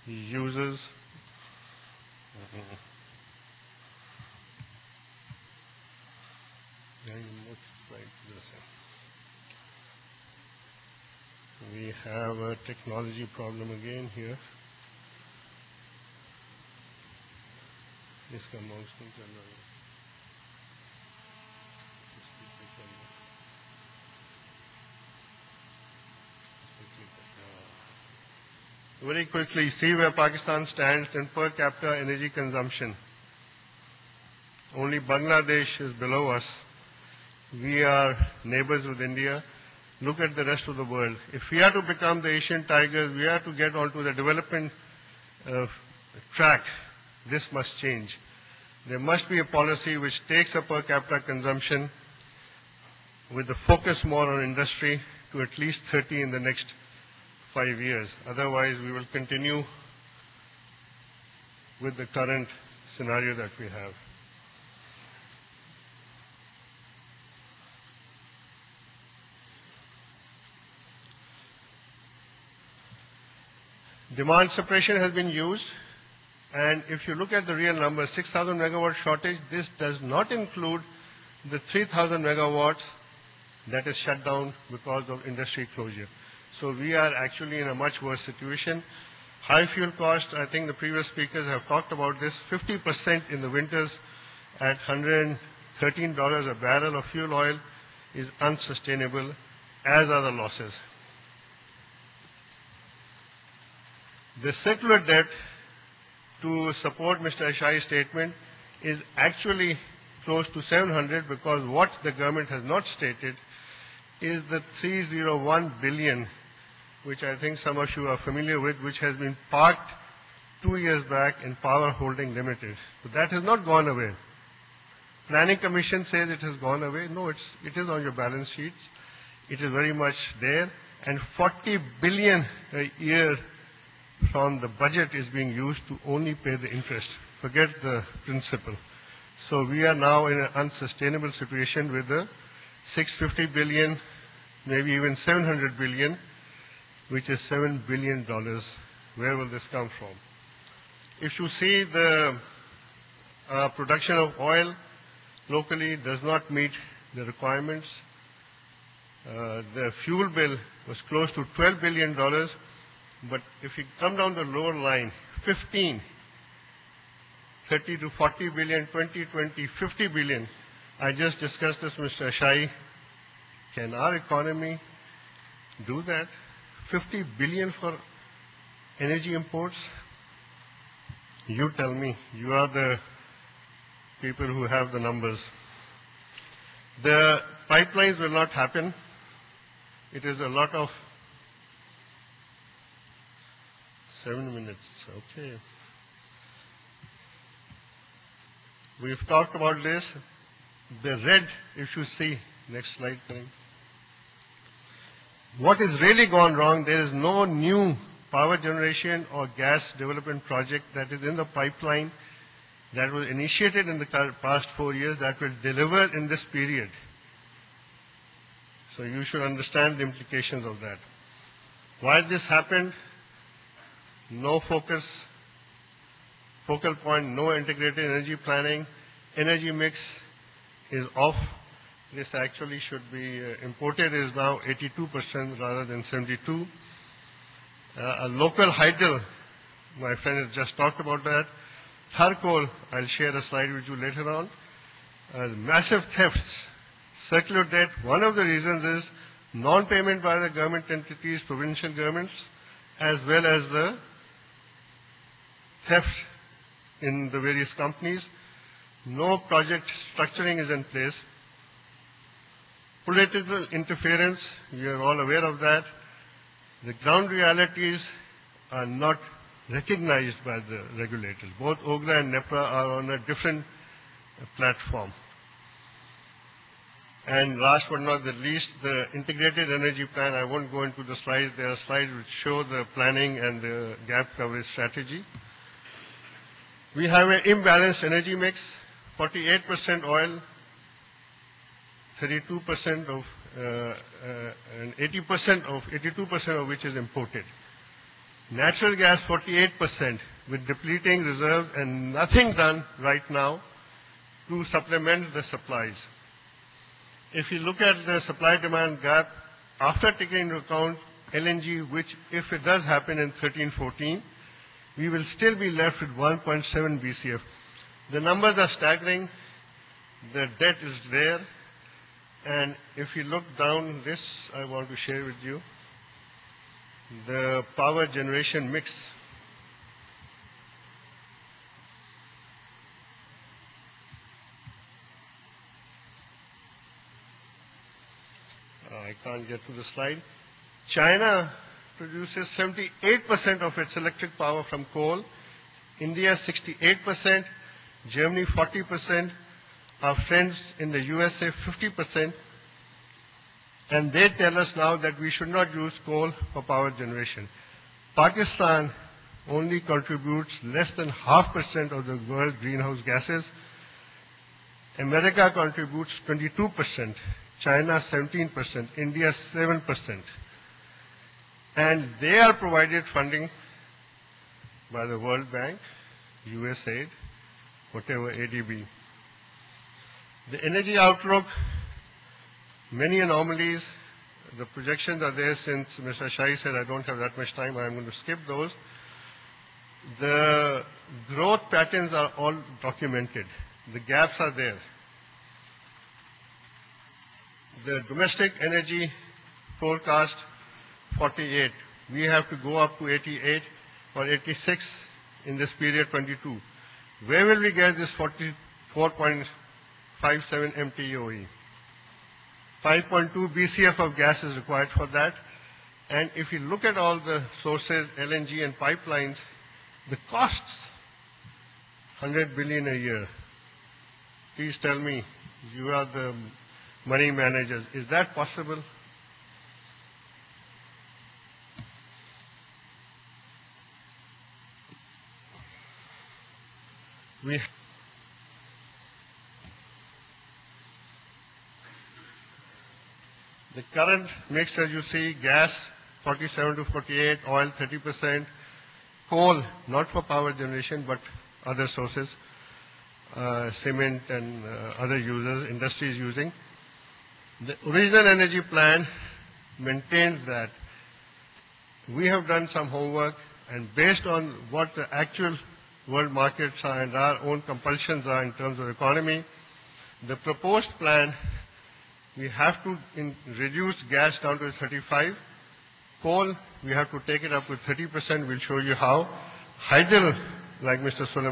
uses we have a technology problem again here. इसका mouse नहीं चल रहा है. Very quickly, see where Pakistan stands in per capita energy consumption. Only Bangladesh is below us. We are neighbors with India. Look at the rest of the world. If we are to become the Asian tigers, we are to get onto the development track. This must change. There must be a policy which takes a per capita consumption with the focus more on industry to at least 30 in the next 5 years. Otherwise, we will continue with the current scenario that we have. Demand suppression has been used, and if you look at the real number, 6,000 megawatt shortage, this does not include the 3,000 megawatts that is shut down because of industry closure. So we are actually in a much worse situation. High fuel cost, I think the previous speakers have talked about this, 50% in the winters at $113 a barrel of fuel oil is unsustainable, as are the losses. The circular debt, to support Mr. Ashai's statement, is actually close to 700, because what the government has not stated is the 301 billion, which I think some of you are familiar with, which has been parked 2 years back in Power Holding Limited. So that has not gone away. Planning Commission says it has gone away. No, it is on your balance sheets. It is very much there. And 40 billion a year from the budget is being used to only pay the interest. Forget the principal. So we are now in an unsustainable situation with the 650 billion, maybe even 700 billion, which is $7 billion. Where will this come from? If you see the production of oil locally does not meet the requirements. The fuel bill was close to $12 billion, but if you come down the lower line, 15, 30 to 40 billion, 20, 50 billion. I just discussed this with Mr. Ashai. Can our economy do that? 50 billion for energy imports? You tell me. You are the people who have the numbers. The pipelines will not happen. It is a lot of 7 minutes. Okay. We've talked about this. The red, if you see, next slide, please. What is really gone wrong, there is no new power generation or gas development project that is in the pipeline that was initiated in the past 4 years that will deliver in this period. So you should understand the implications of that. Why this happened? No focus, focal point, no integrated energy planning. Energy mix is off. This actually should be imported is now 82% rather than 72%. A local hydel, my friend has just talked about that. Charcoal, I'll share a slide with you later on. Massive thefts, circular debt. One of the reasons is non-payment by the government entities, provincial governments, as well as the theft in the various companies. No project structuring is in place. Political interference, we are all aware of that. The ground realities are not recognized by the regulators. Both OGRA and NEPRA are on a different platform. And last but not the least, the integrated energy plan. I won't go into the slides. There are slides which show the planning and the gap coverage strategy. We have an imbalanced energy mix, 48% oil, 32% of, and 82% of which is imported. Natural gas 48% with depleting reserves and nothing done right now to supplement the supplies. If you look at the supply-demand gap, after taking into account LNG, which if it does happen in 13-14, we will still be left with 1.7 BCF. The numbers are staggering. The debt is there. And if you look down this, I want to share with you the power generation mix. I can't get to the slide. China produces 78% of its electric power from coal. India 68%, Germany 40%, our friends in the USA 50%. And they tell us now that we should not use coal for power generation. Pakistan only contributes less than 0.5% of the world's greenhouse gases. America contributes 22%, China 17%, India 7%. And they are provided funding by the World Bank, USAID, whatever ADB. The energy outlook, many anomalies. The projections are there since Mr. Shai said I don't have that much time. I'm going to skip those. The growth patterns are all documented. The gaps are there. The domestic energy forecast 48. We have to go up to 88 or 86 in this period 22. Where will we get this 44.57 MTOE? 5.2 BCF of gas is required for that. And if you look at all the sources, LNG and pipelines, the costs, 100 billion a year. Please tell me, you are the money managers, is that possible? The current mix, as you see, gas 47 to 48, oil 30%, coal not for power generation but other sources, cement and other users, industries using. The original energy plan maintained that. We have done some homework, and based on what the actual world markets are and our own compulsions are in terms of economy, the proposed plan, we have to reduce gas down to 35. Coal, we have to take it up to 30%. We'll show you how. Hydel, like Mr. Suleiman